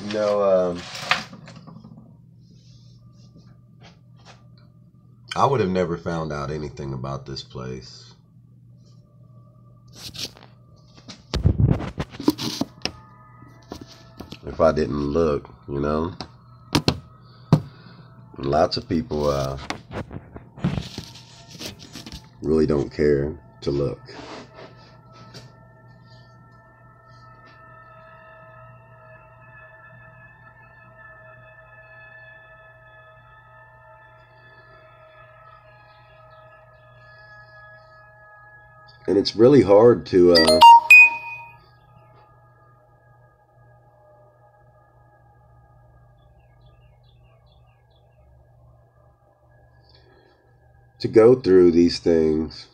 You know, I would have never found out anything about this place if I didn't look, you know? Lots of people really don't care to look. And it's really hard to go through these things.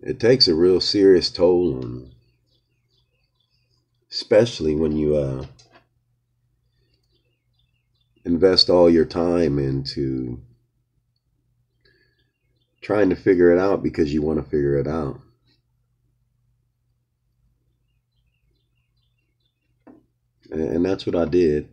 It takes a real serious toll on you, especially when you invest all your time into trying to figure it out because you want to figure it out. And that's what I did.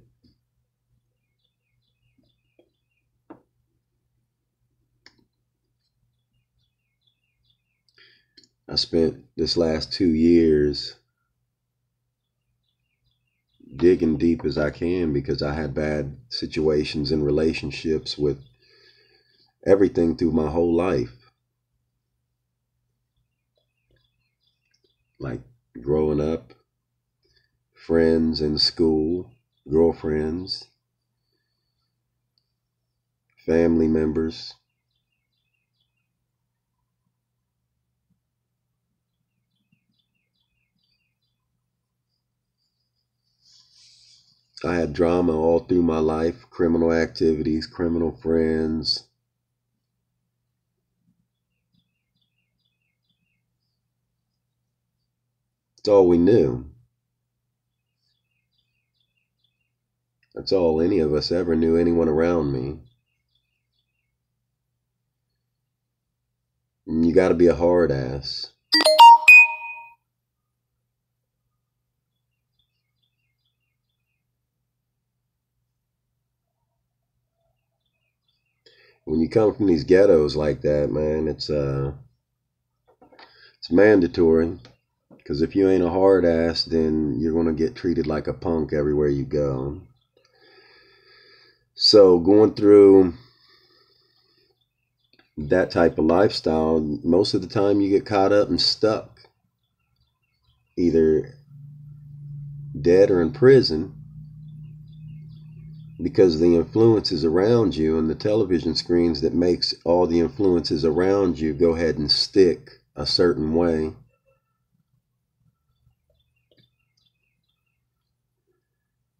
I spent this last 2 years digging deep as I can because I had bad situations in relationships with everything through my whole life. Like growing up, friends in school, girlfriends, family members. I had drama all through my life, criminal activities, criminal friends. It's all we knew. That's all any of us ever knew anyone around me. And you got to be a hard ass. When you come from these ghettos like that, man, it's mandatory. Because if you ain't a hard ass, then you're going to get treated like a punk everywhere you go. So going through that type of lifestyle, most of the time you get caught up and stuck, either dead or in prison, because the influences around you and the television screens that makes all the influences around you go ahead and stick a certain way.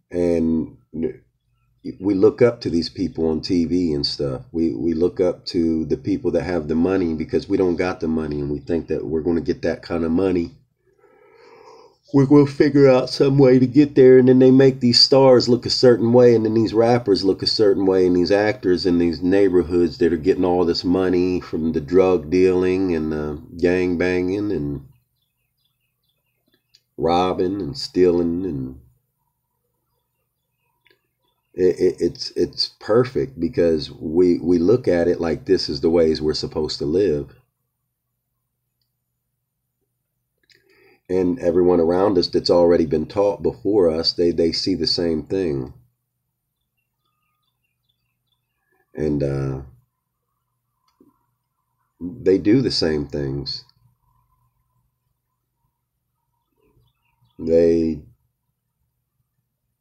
And we look up to these people on TV and stuff. We look up to the people that have the money because we don't got the money, and we think that we're going to get that kind of money. We're going to figure out some way to get there, and then they make these stars look a certain way, and then these rappers look a certain way, and these actors in these neighborhoods that are getting all this money from the drug dealing and the gang banging and robbing and stealing, and it's perfect because we look at it like this is the ways we're supposed to live. And everyone around us that's already been taught before us, they see the same thing. And they do the same things.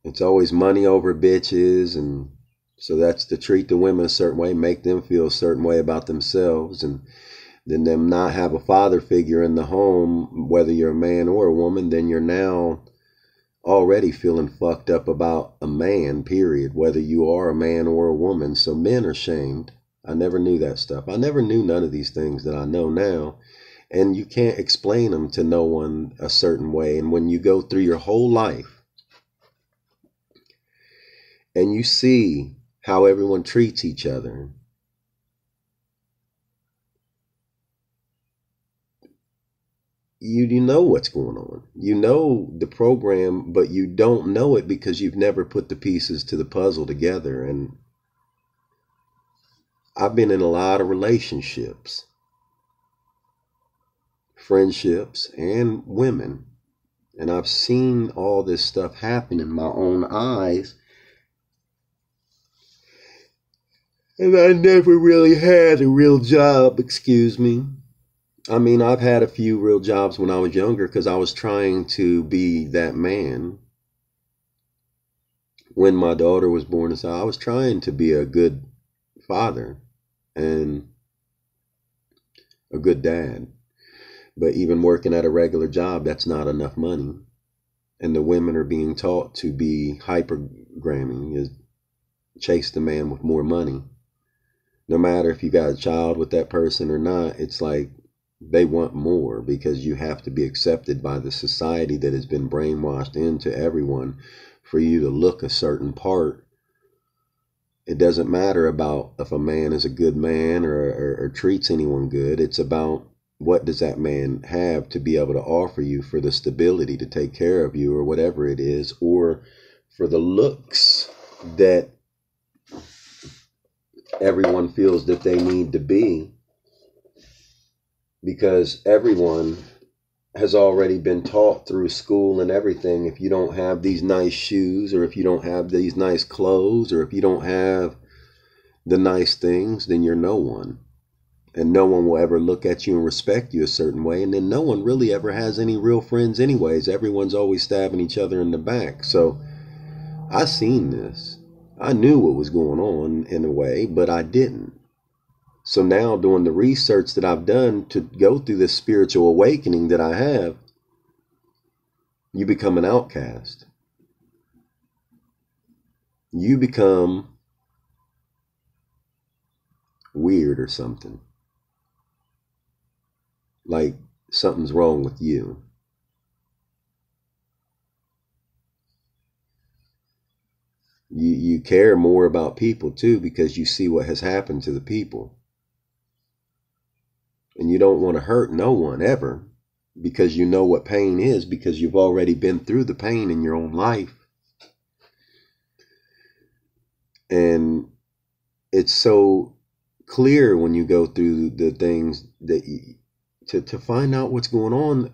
It's always money over bitches, and so that's to treat the women a certain way, make them feel a certain way about themselves, and then them not have a father figure in the home, whether you're a man or a woman, then you're now already feeling fucked up about a man, period, whether you are a man or a woman. So men are shamed. I never knew that stuff. I never knew none of these things that I know now. And you can't explain them to no one a certain way. And when you go through your whole life and you see how everyone treats each other, you know what's going on. You know the program, but you don't know it because you've never put the pieces to the puzzle together. And I've been in a lot of relationships, friendships, and women, and I've seen all this stuff happen in my own eyes. And I never really had a real job, excuse me. I mean, I've had a few real jobs when I was younger because I was trying to be that man. When my daughter was born, so I was trying to be a good father and a good dad. But even working at a regular job, that's not enough money. And the women are being taught to be hypergramming, is chase the man with more money. No matter if you got a child with that person or not, it's like they want more because you have to be accepted by the society that has been brainwashed into everyone for you to look a certain part. It doesn't matter about if a man is a good man or treats anyone good. It's about what does that man have to be able to offer you for the stability to take care of you or whatever it is, or for the looks that everyone feels that they need to be, because everyone has already been taught through school and everything, if you don't have these nice shoes, or if you don't have these nice clothes, or if you don't have the nice things, then you're no one. And no one will ever look at you and respect you a certain way. And then no one really ever has any real friends anyways. Everyone's always stabbing each other in the back. So I seen this. I knew what was going on in a way, but I didn't. So now doing the research that I've done to go through this spiritual awakening that I have, you become an outcast. You become weird or something. Like something's wrong with you. You care more about people too because you see what has happened to the people. And you don't want to hurt no one ever because you know what pain is, because you've already been through the pain in your own life. And it's so clear when you go through the things that to find out what's going on,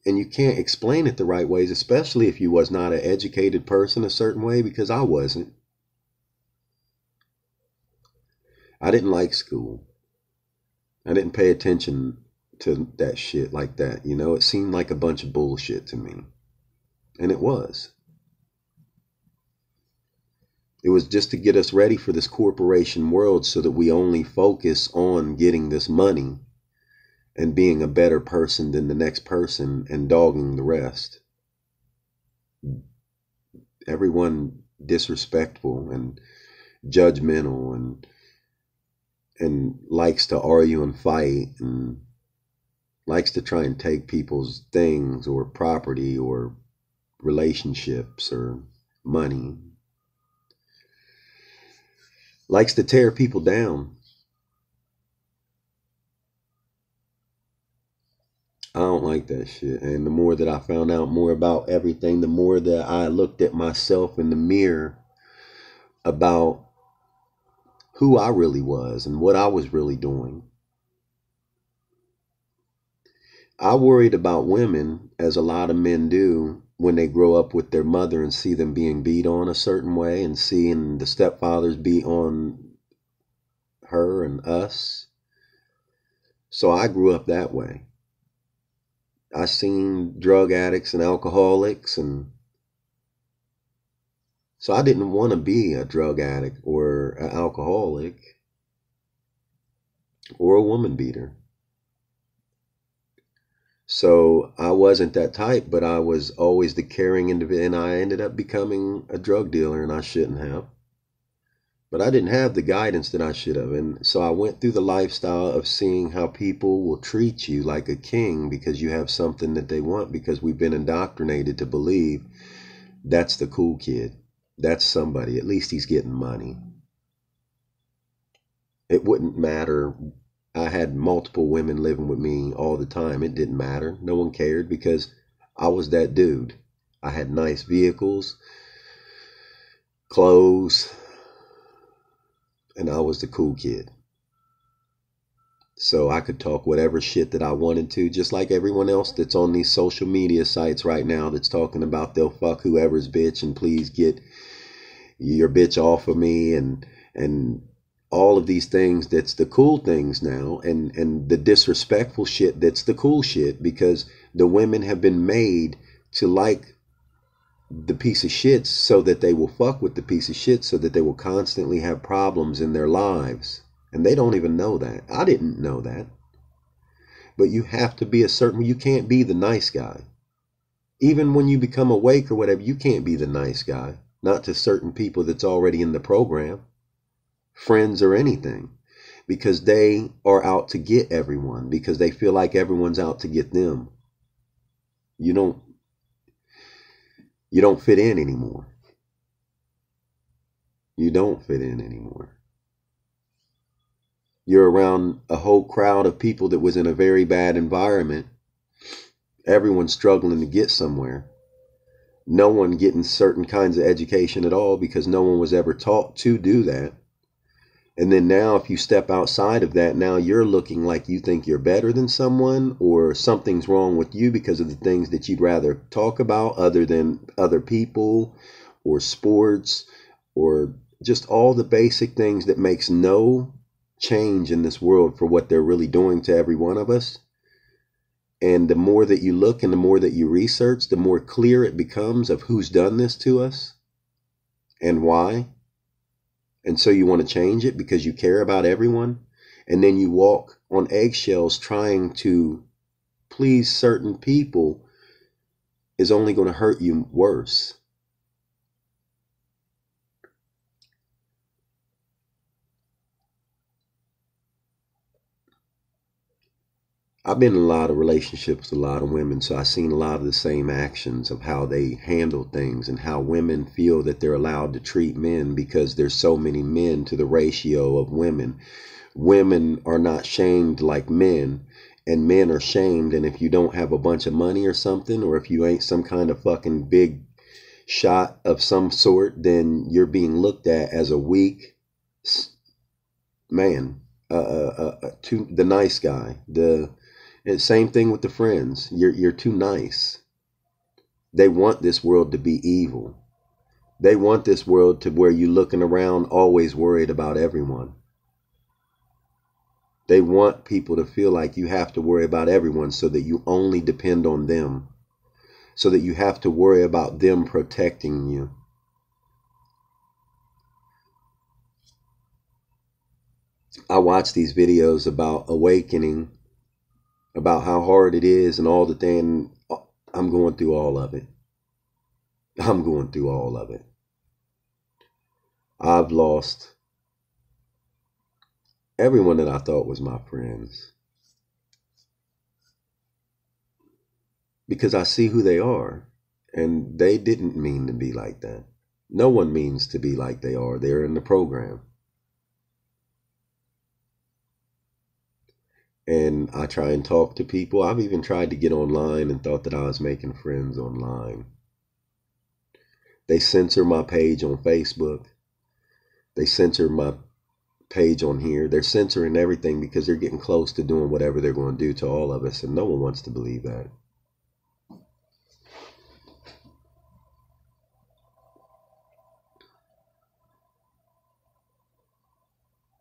and you can't explain it the right ways, especially if you was not an educated person a certain way, because I wasn't. I didn't like school. I didn't pay attention to that shit like that. You know, it seemed like a bunch of bullshit to me. And it was. It was just to get us ready for this corporation world so that we only focus on getting this money and being a better person than the next person and dogging the rest. Everyone disrespectful and judgmental and likes to argue and fight and likes to try and take people's things or property or relationships or money. Likes to tear people down. I don't like that shit. And the more that I found out more about everything, the more that I looked at myself in the mirror about who I really was and what I was really doing. I worried about women, as a lot of men do, when they grow up with their mother and see them being beat on a certain way and seeing the stepfathers beat on her and us. So I grew up that way. I seen drug addicts and alcoholics, and so I didn't want to be a drug addict or an alcoholic or a woman beater. So I wasn't that type, but I was always the caring individual, and I ended up becoming a drug dealer, and I shouldn't have. But I didn't have the guidance that I should have. And so I went through the lifestyle of seeing how people will treat you like a king because you have something that they want, because we've been indoctrinated to believe that's the cool kid. That's somebody. At least he's getting money. It wouldn't matter I had multiple women living with me all the time. It didn't matter. No one cared because I was that dude. I had nice vehicles, clothes, and I was the cool kid. So I could talk whatever shit that I wanted to, just like everyone else that's on these social media sites right now that's talking about they'll fuck whoever's bitch and please get your bitch off of me and all of these things. That's the cool things now, and the disrespectful shit that's the cool shit, because the women have been made to like the piece of shit so that they will fuck with the piece of shit so that they will constantly have problems in their lives. And they don't even know that. I didn't know that. But you have to be a certain, you can't be the nice guy. Even when you become awake or whatever, you can't be the nice guy. Not to certain people that's already in the program, friends or anything, because they are out to get everyone, because they feel like everyone's out to get them. You don't fit in anymore. You don't fit in anymore. You're around a whole crowd of people that was in a very bad environment. Everyone's struggling to get somewhere. No one getting certain kinds of education at all because no one was ever taught to do that. And then now if you step outside of that, now you're looking like you think you're better than someone, or something's wrong with you because of the things that you'd rather talk about other than other people or sports or just all the basic things that makes no change in this world for what they're really doing to every one of us. And the more that you look and the more that you research, the more clear it becomes of who's done this to us and why. And so you want to change it because you care about everyone. And then you walk on eggshells trying to please certain people is only going to hurt you worse. I've been in a lot of relationships with a lot of women, so I've seen a lot of the same actions of how they handle things and how women feel that they're allowed to treat men because there's so many men to the ratio of women. Women are not shamed like men, and men are shamed. And if you don't have a bunch of money or something, or if you ain't some kind of fucking big shot of some sort, then you're being looked at as a weak man, to the nice guy, and same thing with the friends. You're too nice. They want this world to be evil. They want this world to where you're looking around always worried about everyone. They want people to feel like you have to worry about everyone so that you only depend on them. So that you have to worry about them protecting you. I watch these videos about awakening, about how hard it is and all the thing. I'm going through all of it. I'm going through all of it. I've lost everyone that I thought was my friends because I see who they are, and they didn't mean to be like that. No one means to be like they are. They're in the program. And I try and talk to people. I've even tried to get online and thought that I was making friends online. They censor my page on Facebook. They censor my page on here. They're censoring everything because they're getting close to doing whatever they're going to do to all of us. And no one wants to believe that.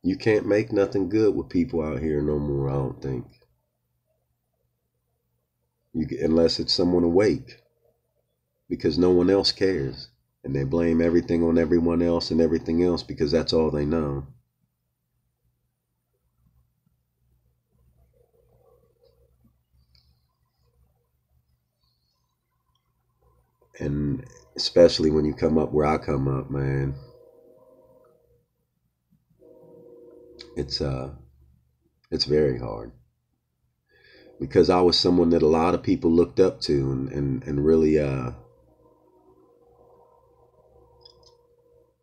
You can't make nothing good with people out here no more, I don't think. Unless it's someone awake. Because no one else cares. And they blame everything on everyone else and everything else because that's all they know. And especially when you come up where I come up, man, it's very hard. Because I was someone that a lot of people looked up to and really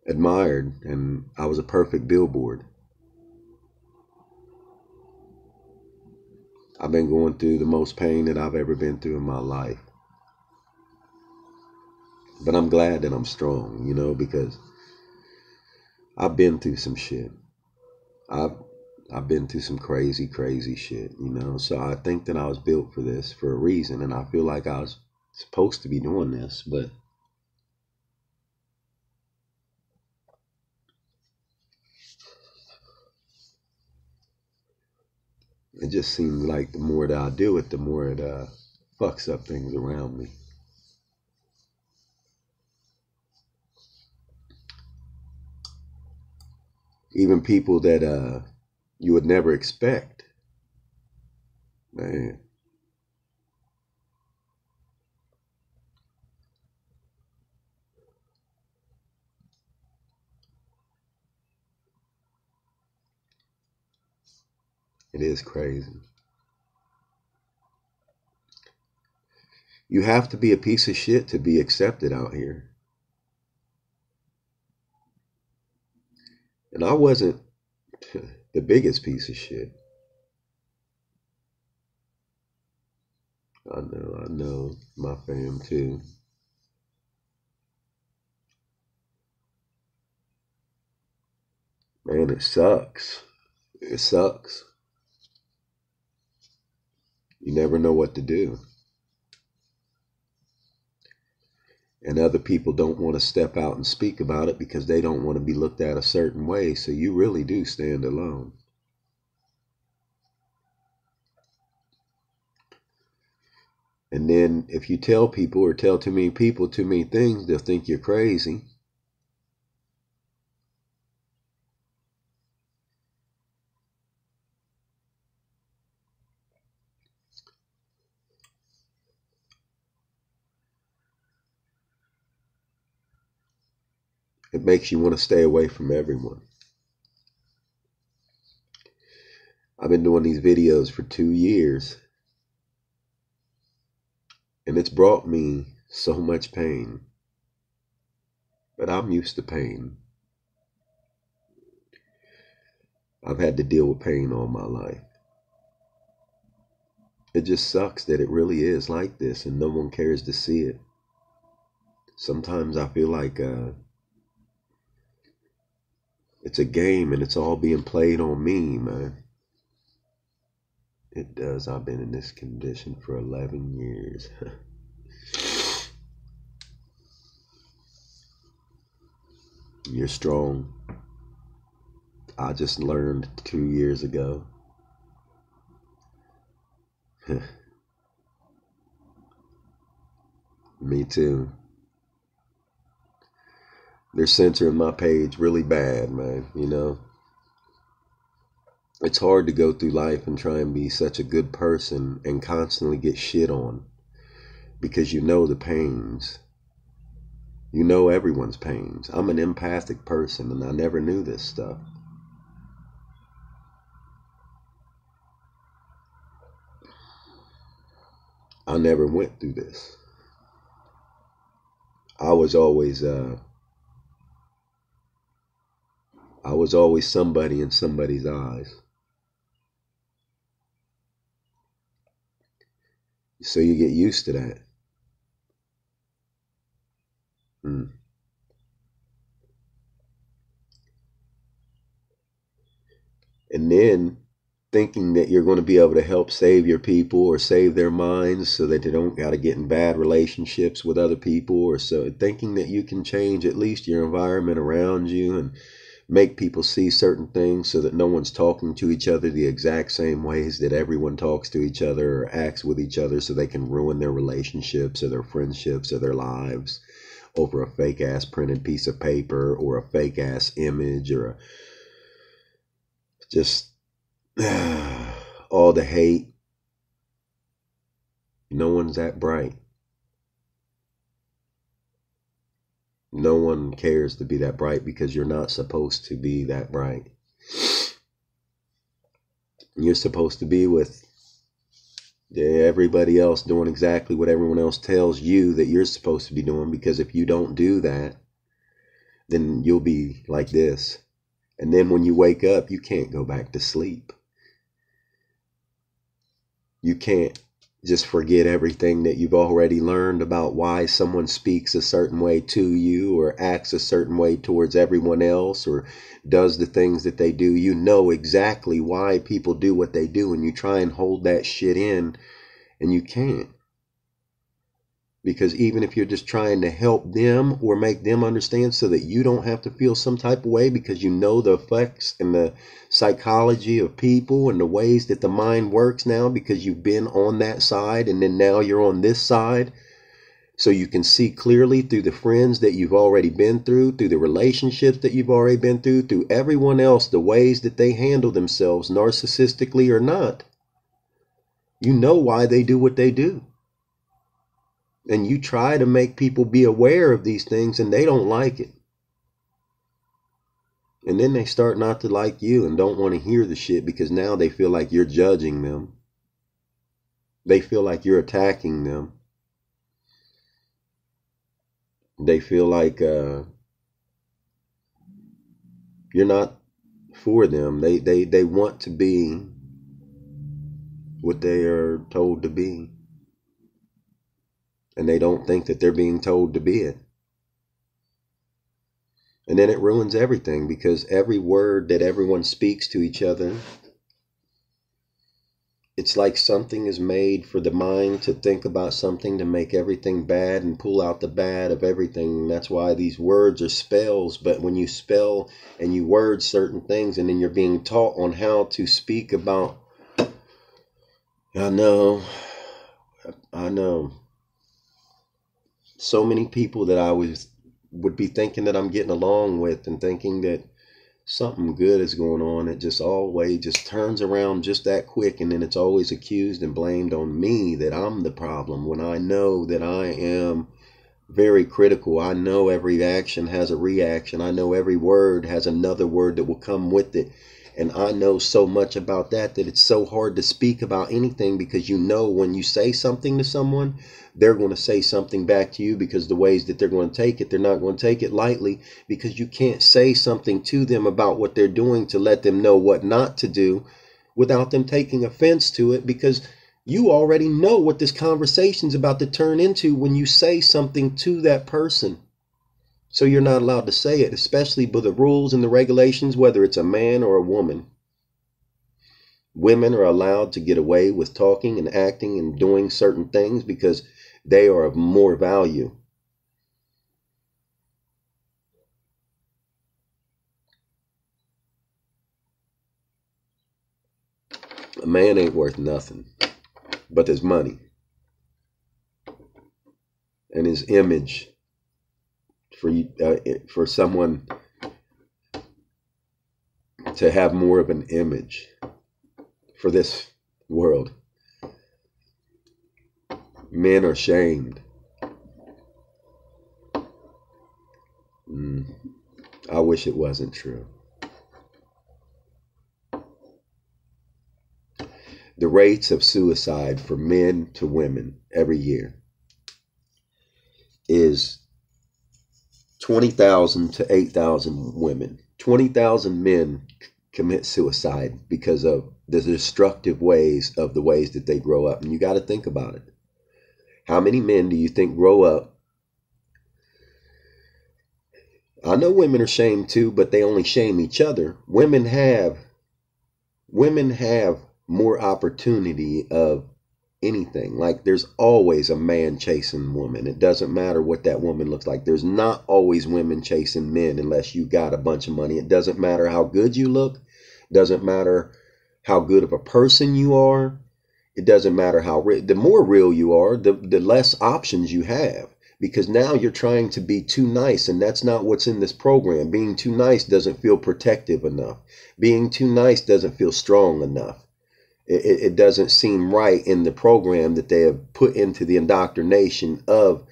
admired, and I was a perfect billboard. I've been going through the most pain that I've ever been through in my life. But I'm glad that I'm strong, you know, because I've been through some shit. I've I've been through some crazy, crazy shit, you know. So I think that I was built for this for a reason, and I feel like I was supposed to be doing this, but it just seems like the more that I do it, the more it fucks up things around me. Even people that you would never expect, man. It is crazy. You have to be a piece of shit to be accepted out here. And I wasn't the biggest piece of shit. I know my fam too. Man, it sucks. It sucks. You never know what to do. And other people don't want to step out and speak about it because they don't want to be looked at a certain way. So you really do stand alone. And then if you tell people or tell too many people too many things, they'll think you're crazy. It makes you want to stay away from everyone. I've been doing these videos for 2 years, and it's brought me so much pain. But I'm used to pain. I've had to deal with pain all my life. It just sucks that it really is like this and no one cares to see it. Sometimes I feel like it's a game and it's all being played on me, man. It does. I've been in this condition for 11 years. You're strong. I just learned 2 years ago. Me too. They're censoring my page really bad, man, you know. It's hard to go through life and try and be such a good person and constantly get shit on because you know the pains. You know everyone's pains. I'm an empathic person and I never knew this stuff. I never went through this. I was always somebody in somebody's eyes. So you get used to that. Mm. And then thinking that you're going to be able to help save your people or save their minds so that they don't got to get in bad relationships with other people, or so thinking that you can change at least your environment around you and make people see certain things so that no one's talking to each other the exact same ways that everyone talks to each other or acts with each other, so they can ruin their relationships or their friendships or their lives over a fake ass printed piece of paper or a fake ass image or just all the hate. No one's that bright. No one cares to be that bright because you're not supposed to be that bright. You're supposed to be with everybody else doing exactly what everyone else tells you that you're supposed to be doing, because if you don't do that, then you'll be like this. And then when you wake up, you can't go back to sleep. You can't just forget everything that you've already learned about why someone speaks a certain way to you or acts a certain way towards everyone else or does the things that they do. You know exactly why people do what they do, and you try and hold that shit in, and you can't. Because even if you're just trying to help them or make them understand so that you don't have to feel some type of way, because you know the effects and the psychology of people and the ways that the mind works now, because you've been on that side and then now you're on this side. So you can see clearly through the friends that you've already been through the relationships that you've already been through everyone else, the ways that they handle themselves, narcissistically or not. You know why they do what they do. And you try to make people be aware of these things, and they don't like it. And then they start not to like you and don't want to hear the shit, because now they feel like you're judging them. They feel like you're attacking them. They feel like you're not for them. They want to be what they are told to be. And they don't think that they're being told to be it. And then it ruins everything, because every word that everyone speaks to each other, it's like something is made for the mind to think about something to make everything bad and pull out the bad of everything. And that's why these words are spells. But when you spell and you word certain things, and then you're being taught on how to speak about, I know. So many people that I would be thinking that I'm getting along with and thinking that something good is going on, it just always just turns around just that quick, and then it's always accused and blamed on me that I'm the problem, when I know that I am very critical. I know every action has a reaction. I know every word has another word that will come with it. And I know so much about that it's so hard to speak about anything, because you know when you say something to someone, they're going to say something back to you, because the ways that they're going to take it, they're not going to take it lightly, because you can't say something to them about what they're doing to let them know what not to do without them taking offense to it, because you already know what this conversation's about to turn into when you say something to that person. So you're not allowed to say it, especially by the rules and the regulations, whether it's a man or a woman. Women are allowed to get away with talking and acting and doing certain things because they are of more value. A man ain't worth nothing but his money and his image. For someone to have more of an image for this world, men are shamed. I wish it wasn't true. The rates of suicide for men to women every year is 20,000 to 8,000 women. 20,000 men commit suicide because of the destructive ways of the ways that they grow up. And you got to think about it. How many men do you think grow up? I know women are shamed too, but they only shame each other. Women have more opportunity of anything. Like, there's always a man chasing woman. It doesn't matter what that woman looks like. There's not always women chasing men unless you got a bunch of money. It doesn't matter how good you look. It doesn't matter how good of a person you are. It doesn't matter how the more real you are, the less options you have, because now you're trying to be too nice, and that's not what's in this program. Being too nice doesn't feel protective enough. Being too nice doesn't feel strong enough. It doesn't seem right in the program that they have put into the indoctrination of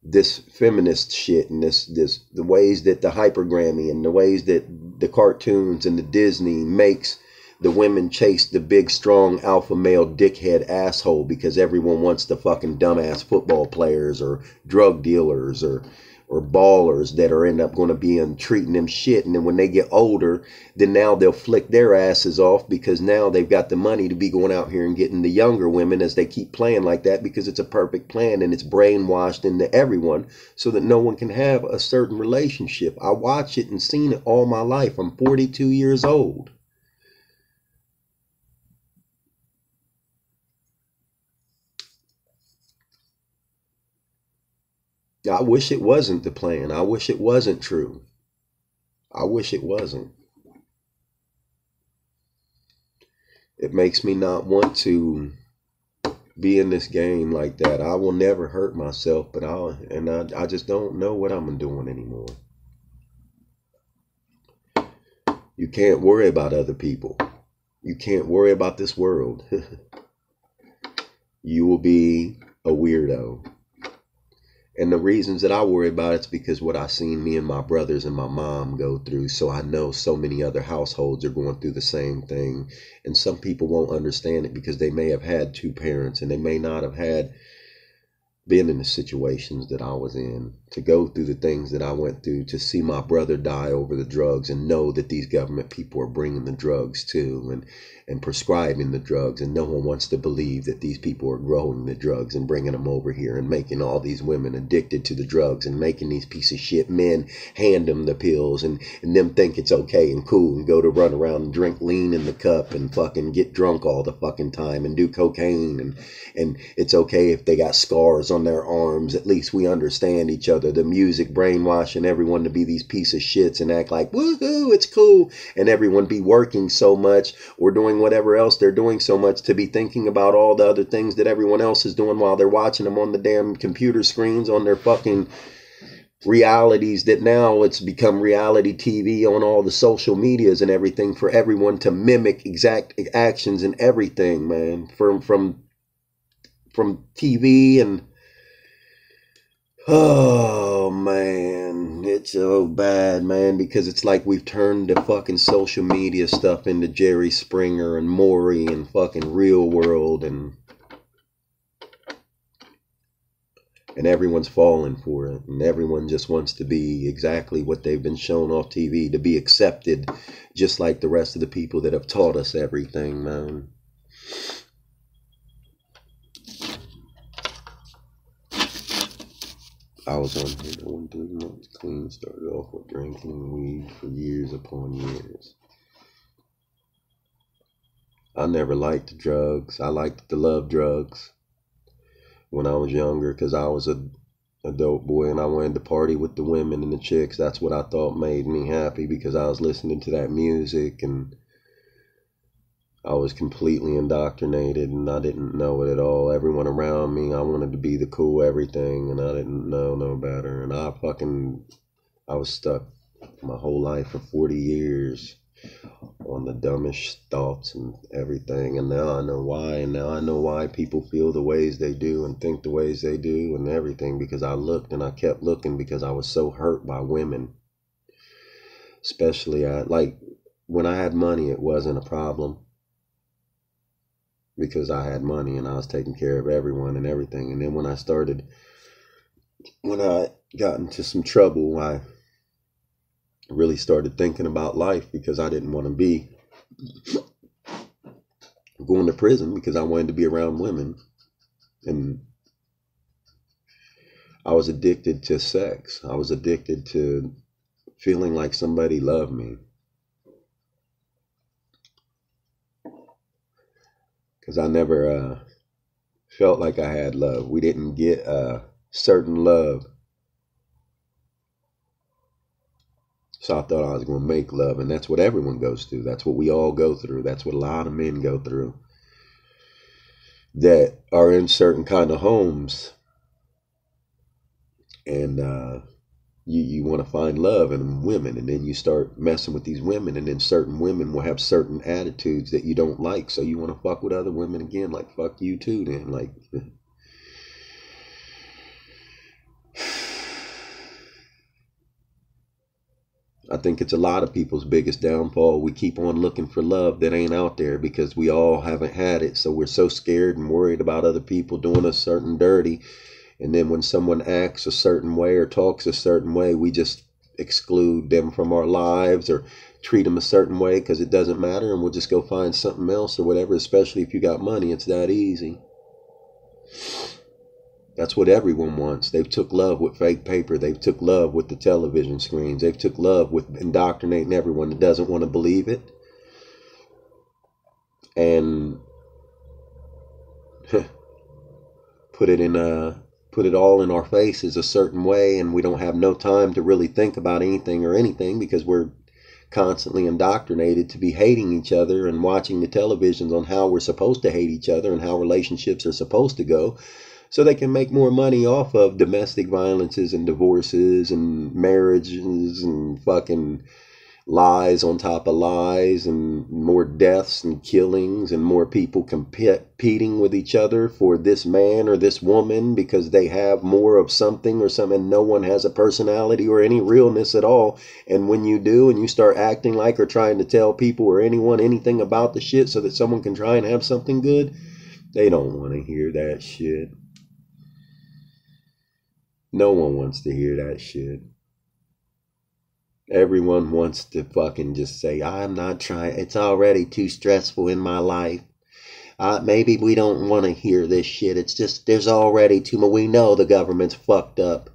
this feminist shit, and the ways that the hypergamy and the ways that the cartoons and the Disney makes the women chase the big, strong, alpha male dickhead asshole, because everyone wants the fucking dumbass football players or drug dealers or or ballers that are end up going to be treating them shit. And then when they get older, then now they'll flick their asses off because now they've got the money to be going out here and getting the younger women as they keep playing like that, because it's a perfect plan and it's brainwashed into everyone so that no one can have a certain relationship. I watch it and seen it all my life. I'm 42 years old. I wish it wasn't the plan. I wish it wasn't true. I wish it wasn't. It makes me not want to be in this game like that. I will never hurt myself, but I just don't know what I'm doing anymore. You can't worry about other people. You can't worry about this world. You will be a weirdo. And the reasons that I worry about it's because what I seen me and my brothers and my mom go through. So I know so many other households are going through the same thing. And some people won't understand it because they may have had two parents and they may not have had been in the situations that I was in, to go through the things that I went through, to see my brother die over the drugs and know that these government people are bringing the drugs too and prescribing the drugs, and no one wants to believe that these people are growing the drugs and bringing them over here and making all these women addicted to the drugs and making these piece of shit men hand them the pills and them think it's okay and cool and go to run around and drink lean in the cup and fucking get drunk all the fucking time and do cocaine and it's okay if they got scars on their arms. At least we understand each other. The music brainwashing everyone to be these piece of shits and act like woohoo, it's cool, and everyone be working so much or doing whatever else they're doing so much to be thinking about all the other things that everyone else is doing while they're watching them on the damn computer screens on their fucking realities, that now it's become reality TV on all the social medias and everything for everyone to mimic exact actions and everything, man, from TV. And oh man, it's so bad, man, because it's like we've turned the fucking social media stuff into Jerry Springer and Maury and fucking Real World, and everyone's falling for it, and everyone just wants to be exactly what they've been shown off TV, to be accepted just like the rest of the people that have taught us everything, man. I was on here doing 3 months clean, started off with drinking weed for years upon years. I never liked drugs. I liked to love drugs when I was younger because I was a dope boy and I wanted to party with the women and the chicks. That's what I thought made me happy because I was listening to that music and I was completely indoctrinated and I didn't know it at all. Everyone around me, I wanted to be the cool everything and I didn't know no better. And I was stuck my whole life for 40 years on the dumbest thoughts and everything. And now I know why. And now I know why people feel the ways they do and think the ways they do and everything, because I looked and I kept looking because I was so hurt by women. Especially when I had money, it wasn't a problem. Because I had money and I was taking care of everyone and everything. And then when I got into some trouble, I really started thinking about life because I didn't want to be going to prison because I wanted to be around women. And I was addicted to sex. I was addicted to feeling like somebody loved me. Because I never felt like I had love. We didn't get certain love. So I thought I was going to make love. And that's what everyone goes through. That's what we all go through. That's what a lot of men go through that are in certain kind of homes. And you want to find love in women, and then you start messing with these women, and then certain women will have certain attitudes that you don't like, so you want to fuck with other women again, like fuck you too then, like I think it's a lot of people's biggest downfall. We keep on looking for love that ain't out there because we all haven't had it, so we're so scared and worried about other people doing us certain dirty. And then when someone acts a certain way or talks a certain way, we just exclude them from our lives or treat them a certain way because it doesn't matter, and we'll just go find something else or whatever, especially if you got money. It's that easy. That's what everyone wants. They've took love with fake paper. They've took love with the television screens. They've took love with indoctrinating everyone that doesn't want to believe it. And put it all in our faces a certain way, and we don't have no time to really think about anything or anything because we're constantly indoctrinated to be hating each other and watching the televisions on how we're supposed to hate each other and how relationships are supposed to go, so they can make more money off of domestic violences and divorces and marriages and fucking lies on top of lies and more deaths and killings and more people competing with each other for this man or this woman because they have more of something or something. No one has a personality or any realness at all. And when you do, and you start acting like or trying to tell people or anyone anything about the shit so that someone can try and have something good, they don't want to hear that shit. No one wants to hear that shit. Everyone wants to fucking just say, I'm not trying. It's already too stressful in my life. Maybe we don't want to hear this shit. It's just, there's already too much. We know the government's fucked up.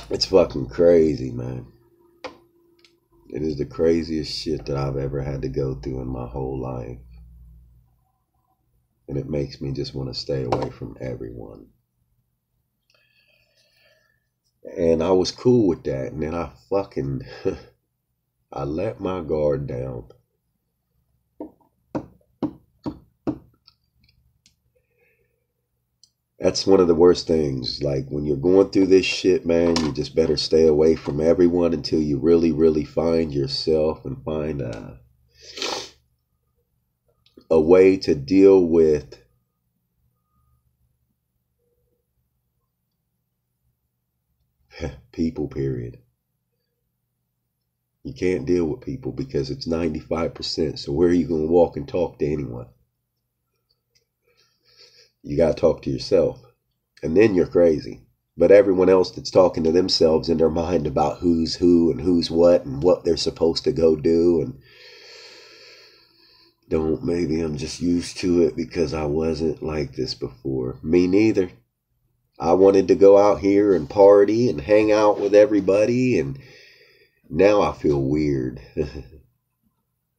It's fucking crazy, man. It is the craziest shit that I've ever had to go through in my whole life. And it makes me just want to stay away from everyone. And I was cool with that. And then I fucking, I let my guard down. That's one of the worst things. Like when you're going through this shit, man, you just better stay away from everyone until you really, really find yourself and find a way to deal with people, period. You can't deal with people because it's 95%. So where are you going to walk and talk to anyone? You got to talk to yourself. And then you're crazy. But everyone else that's talking to themselves in their mind about who's who and who's what and what they're supposed to go do, and maybe I'm just used to it because I wasn't like this before. Me neither. I wanted to go out here and party and hang out with everybody, and now I feel weird.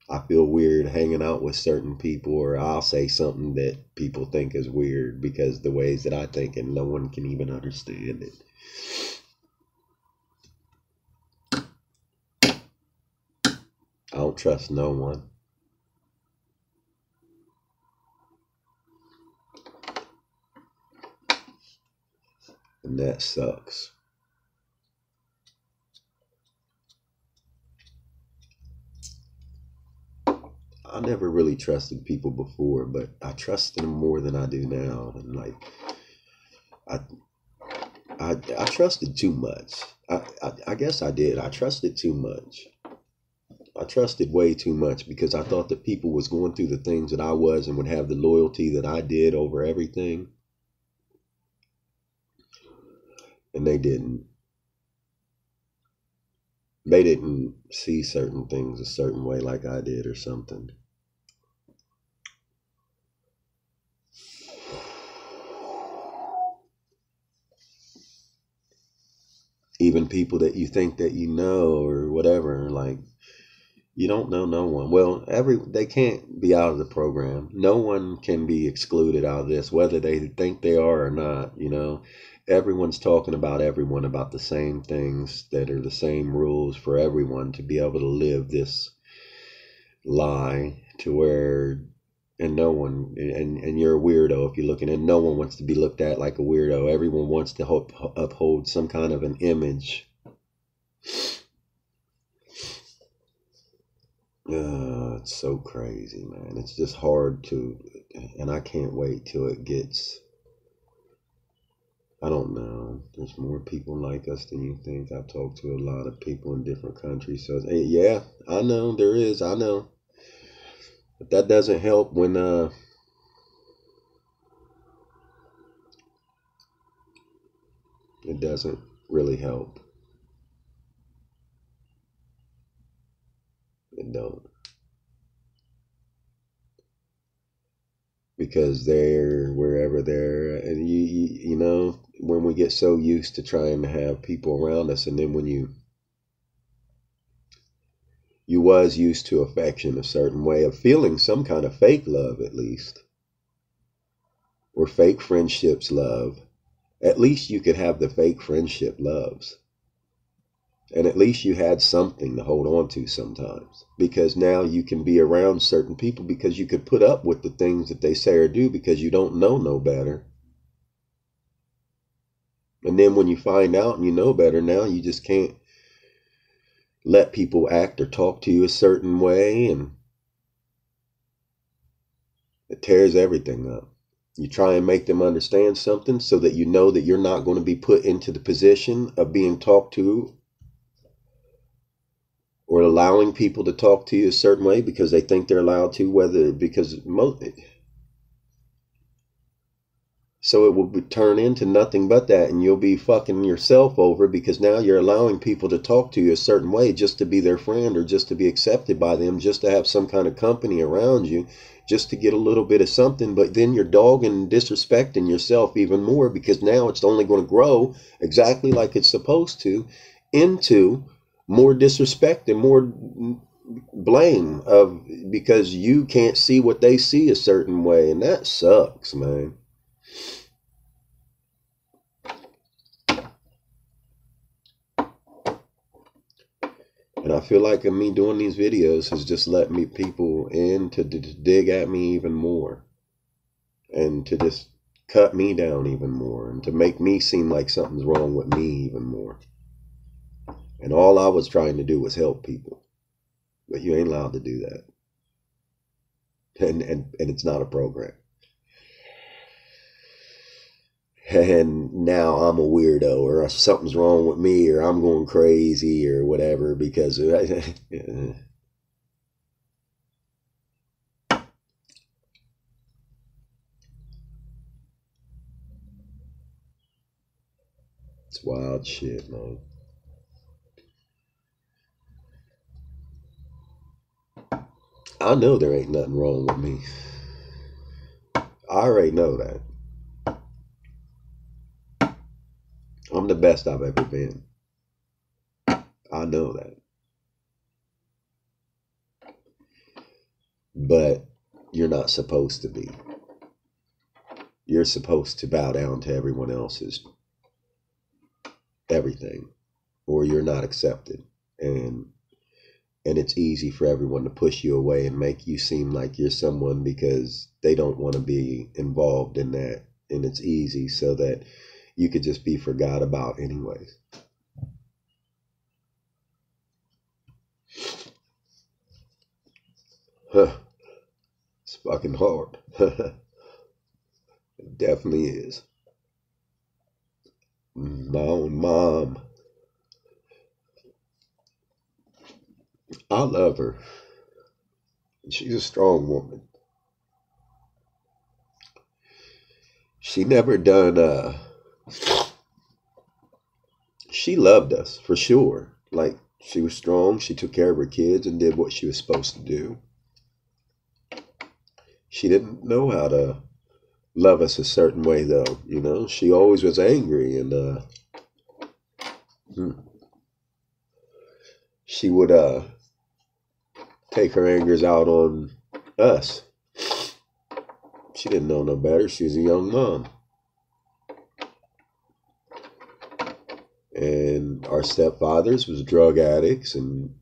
I feel weird hanging out with certain people, or I'll say something that people think is weird because the ways that I think, and no one can even understand it. I don't trust no one. And that sucks. I never really trusted people before, but I trusted them more than I do now. And like, I trusted too much. I guess I did. I trusted too much. I trusted way too much because I thought that people was going through the things that I was and would have the loyalty that I did over everything. And they didn't. They didn't see certain things a certain way like I did or something. Even people that you think that you know or whatever, like, you don't know no one. Well, they can't be out of the program. No one can be excluded out of this, whether they think they are or not, you know. Everyone's talking about everyone about the same things that are the same rules for everyone to be able to live this lie to where, and no one, and you're a weirdo if you're looking, and no one wants to be looked at like a weirdo. Everyone wants to uphold some kind of an image. It's so crazy, man. It's just hard to, and I can't wait till it gets, I don't know. There's more people like us than you think. I've talked to a lot of people in different countries. So, yeah, I know there is. I know. But that doesn't help when it doesn't really help. It don't. Because they're wherever they're, and you know, when we get so used to trying to have people around us, and then when you was used to affection, a certain way of feeling, some kind of fake love at least, or fake friendships love, at least you could have the fake friendship loves, and at least you had something to hold on to sometimes, because now you can be around certain people because you could put up with the things that they say or do because you don't know no better. And then when you find out and you know better, now you just can't let people act or talk to you a certain way, and it tears everything up. You try and make them understand something so that you know that you're not going to be put into the position of being talked to or allowing people to talk to you a certain way because they think they're allowed to, whether because most. So it will turn into nothing but that, and you'll be fucking yourself over because now you're allowing people to talk to you a certain way just to be their friend or just to be accepted by them, just to have some kind of company around you, just to get a little bit of something. But then you're dogging and disrespecting yourself even more because now it's only going to grow exactly like it's supposed to into more disrespect and more blame of because you can't see what they see a certain way, and that sucks, man. And I feel like me doing these videos has just let me people in to dig at me even more and to just cut me down even more and to make me seem like something's wrong with me even more. And all I was trying to do was help people. But you ain't allowed to do that. And it's not a program. And now I'm a weirdo or something's wrong with me or I'm going crazy or whatever because it's wild shit, man. I know there ain't nothing wrong with me. I already know that. I'm the best I've ever been. I know that. But you're not supposed to be. You're supposed to bow down to everyone else's everything, or you're not accepted. And it's easy for everyone to push you away and make you seem like you're someone because they don't want to be involved in that. And it's easy so that you could just be forgot about anyways. Huh. It's fucking hard. It definitely is. My own mom. I love her. She's a strong woman. She never done she loved us for sure. Like she was strong, she took care of her kids and did what she was supposed to do. She didn't know how to love us a certain way though, you know. She always was angry and hmm, she would take her angers out on us. She didn't know no better. She was a young mom. And our stepfathers was drug addicts and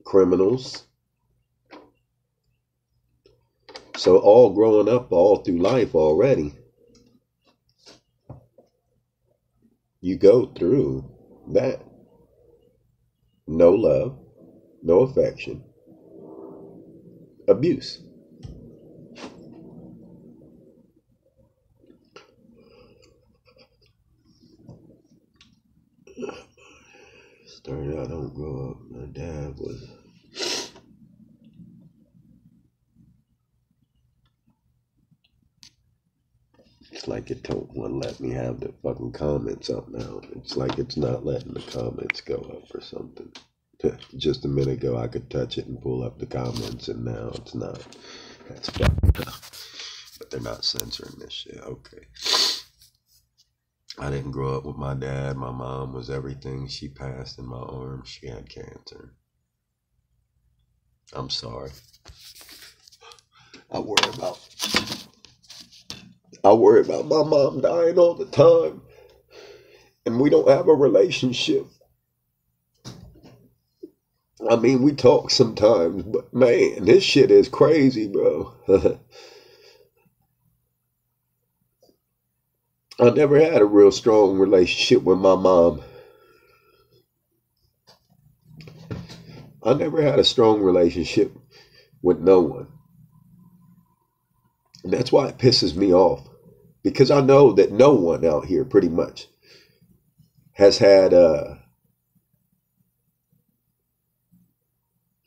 criminals. So all growing up, all through life already, you go through that. No love, no affection, abuse. Started out, I don't grow up. My dad was like it don't want to let me have the fucking comments up now. It's like it's not letting the comments go up or something. Just a minute ago, I could touch it and pull up the comments, and now it's not. That's fucked up. But they're not censoring this shit. Okay. I didn't grow up with my dad. My mom was everything. She passed in my arms. She had cancer. I'm sorry. I worry about my mom dying all the time. And we don't have a relationship. I mean, we talk sometimes, but man, this shit is crazy, bro. I never had a real strong relationship with my mom. I never had a strong relationship with no one. And that's why it pisses me off. Because I know that no one out here pretty much has had a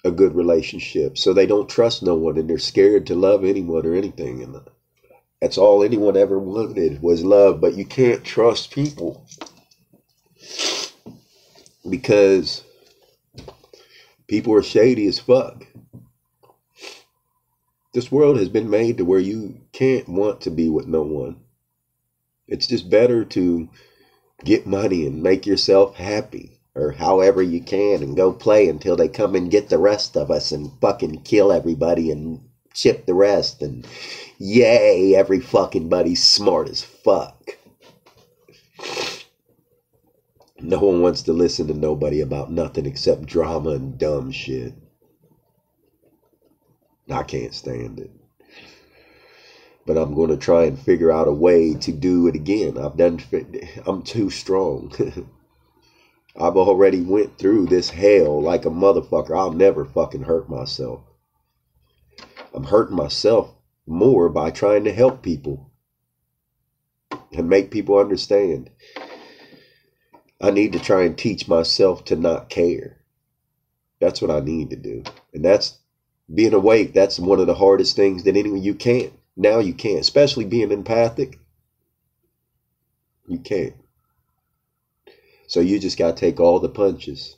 good relationship. So they don't trust no one and they're scared to love anyone or anything. And that's all anyone ever wanted was love. But you can't trust people because people are shady as fuck. This world has been made to where you can't want to be with no one. It's just better to get money and make yourself happy, or however you can, and go play until they come and get the rest of us and fucking kill everybody and ship the rest. And yay, every fucking body's smart as fuck. No one wants to listen to nobody about nothing except drama and dumb shit. I can't stand it. But I'm going to try and figure out a way to do it again. I'm too strong. I've already went through this hell like a motherfucker. I'll never fucking hurt myself. I'm hurting myself more by trying to help people and make people understand. I need to try and teach myself to not care. That's what I need to do. And that's being awake. That's one of the hardest things that anyone, you can't. Now you can't, especially being empathic. You can't. So you just got to take all the punches.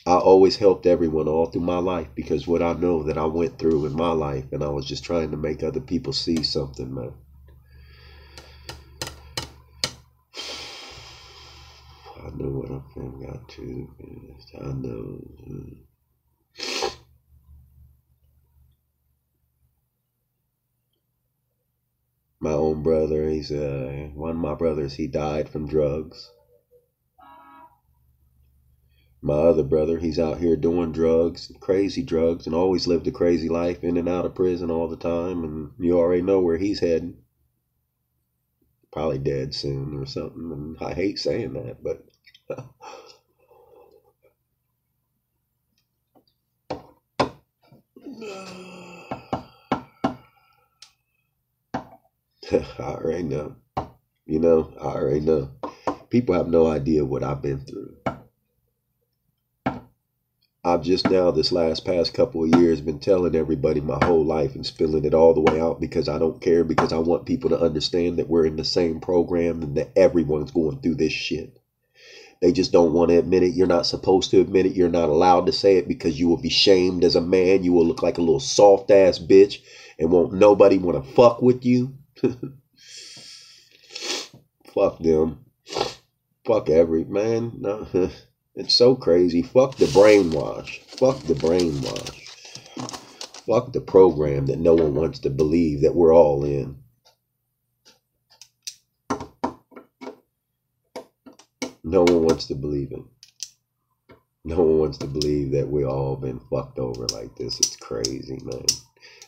I always helped everyone all through my life because what I know that I went through in my life, and I was just trying to make other people see something, man. I know what I've got to. I know. My own brother, he's one of my brothers, he died from drugs. My other brother, he's out here doing drugs, crazy drugs, and always lived a crazy life, in and out of prison all the time, and you already know where he's heading. Probably dead soon or something, and I hate saying that, but I already know. You know, I already know. People have no idea what I've been through. I've just now, this past couple of years, been telling everybody my whole life and spilling it all the way out because I don't care, because I want people to understand that we're in the same program and that everyone's going through this shit. They just don't want to admit it. You're not supposed to admit it. You're not allowed to say it because you will be shamed as a man. You will look like a little soft ass bitch and won't nobody want to fuck with you. Fuck them. Fuck man. No. It's so crazy. Fuck the brainwash. Fuck the brainwash. Fuck the program that no one wants to believe that we're all in. No one wants to believe it. No one wants to believe that we all been fucked over like this. It's crazy, man.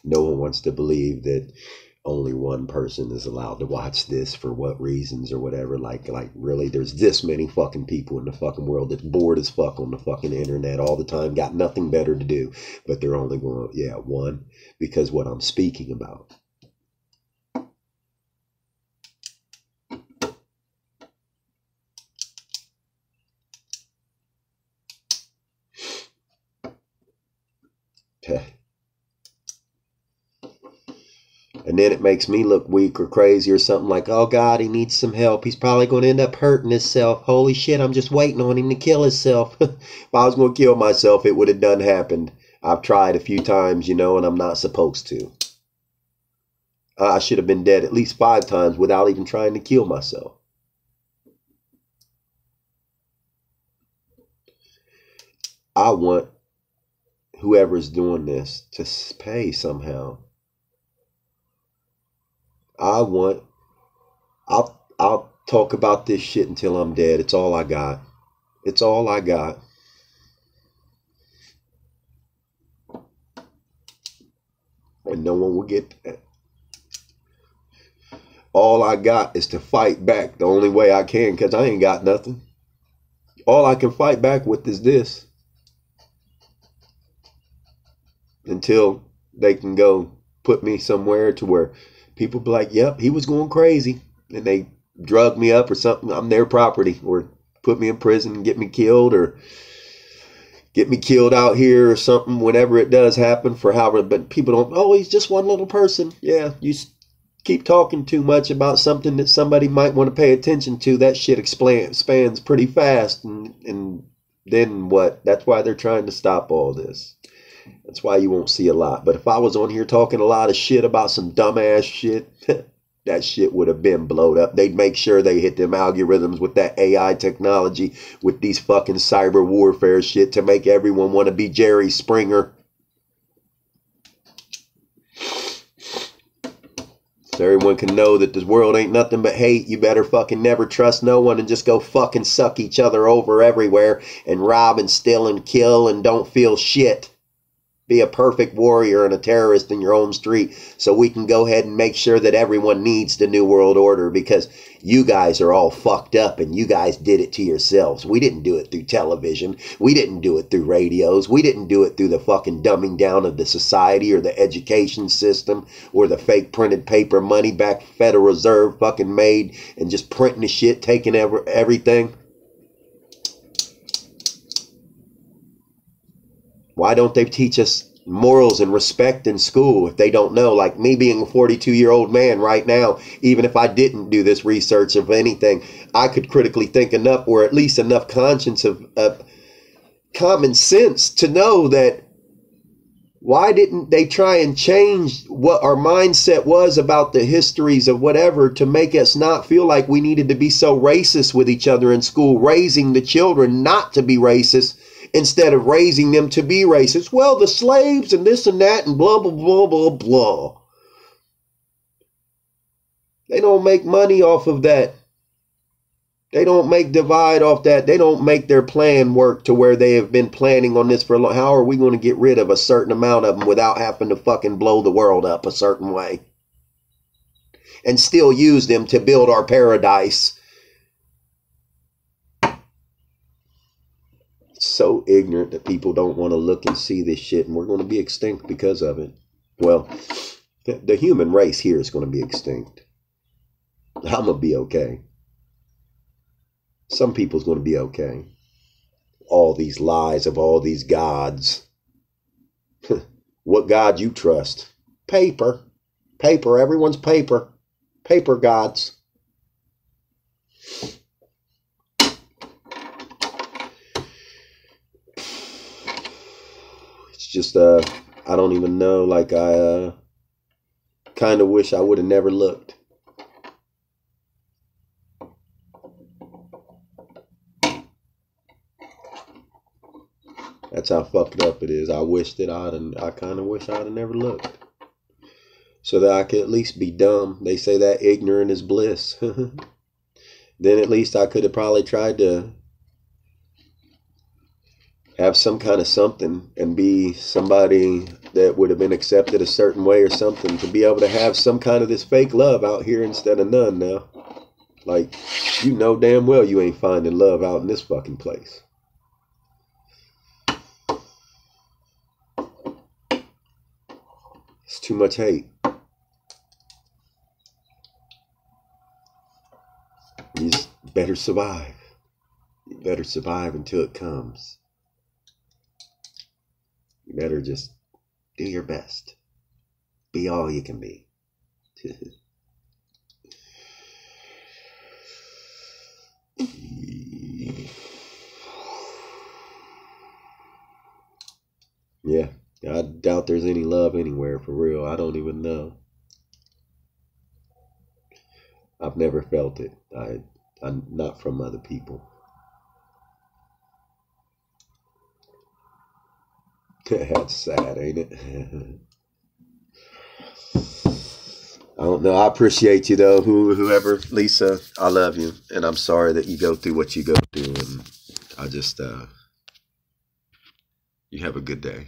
No one wants to believe that only one person is allowed to watch this for what reasons or whatever. Like really, there's this many fucking people in the fucking world that's bored as fuck on the fucking internet all the time, got nothing better to do, but they're only going, yeah, one, because what I'm speaking about. And then it makes me look weak or crazy or something like, oh God, he needs some help. He's probably going to end up hurting himself. Holy shit, I'm just waiting on him to kill himself. If I was going to kill myself, it would have done happened. I've tried a few times, and I'm not supposed to. I should have been dead at least 5 times without even trying to kill myself. I want whoever's doing this to pay somehow. I'll talk about this shit until I'm dead. It's all I got. It's all I got. And no one will get that. All I got is to fight back the only way I can, because I ain't got nothing. All I can fight back with is this. Until they can go put me somewhere to where people be like, yep, he was going crazy. And they drug me up or something. I'm their property. Or put me in prison and get me killed. Or get me killed out here or something. Whenever it does happen for however. But people don't, oh, he's just one little person. Yeah, you keep talking too much about something that somebody might want to pay attention to. That shit expands pretty fast. And then what? That's why they're trying to stop all this. That's why you won't see a lot. But if I was on here talking a lot of shit about some dumbass shit, that shit would have been blowed up. They'd make sure they hit them algorithms with that AI technology, with these fucking cyber warfare shit to make everyone want to be Jerry Springer. So everyone can know that this world ain't nothing but hate. You better fucking never trust no one and just go fucking suck each other over everywhere and rob and steal and kill and don't feel shit. Be a perfect warrior and a terrorist in your own street so we can go ahead and make sure that everyone needs the New World Order, because you guys are all fucked up and you guys did it to yourselves. We didn't do it through television. We didn't do it through radios. We didn't do it through the fucking dumbing down of the society or the education system or the fake printed paper money back Federal Reserve fucking made and just printing the shit, taking everything. Why don't they teach us morals and respect in school if they don't know? Like me being a 42-year-old man right now, even if I didn't do this research of anything, I could critically think enough, or at least enough conscience of common sense to know that why didn't they try and change what our mindset was about the histories of whatever to make us not feel like we needed to be so racist with each other in school, raising the children not to be racist, instead of raising them to be racist. Well, the slaves and this and that and blah, blah, blah, blah, blah. They don't make money off of that. They don't make divide off that. They don't make their plan work to where they have been planning on this for a long. How are we going to get rid of a certain amount of them without having to fucking blow the world up a certain way? And still use them to build our paradise. So ignorant that people don't want to look and see this shit, and we're going to be extinct because of it. Well, the human race here is going to be extinct. I'm going to be okay. Some people's going to be okay. All these lies of all these gods. What God you trust? Paper. Paper. Everyone's paper. Paper gods. Just I don't even know, like I kind of wish I would have never looked. That's how fucked up it is. I wish that I kind of wish I'd have never looked, so that I could at least be dumb. They say that ignorant is bliss. Then at least I could have probably tried to have some kind of something and be somebody that would have been accepted a certain way or something, to be able to have some kind of this fake love out here instead of none now. Like, you know damn well you ain't finding love out in this fucking place. It's too much hate. You just better survive. You better survive until it comes. You better just do your best. Be all you can be. Yeah, I doubt there's any love anywhere for real. I don't even know. I've never felt it. I'm not from other people. That's sad, ain't it? I don't know. I appreciate you though, whoever, Lisa. I love you, and I'm sorry that you go through what you go through. And I just, you have a good day.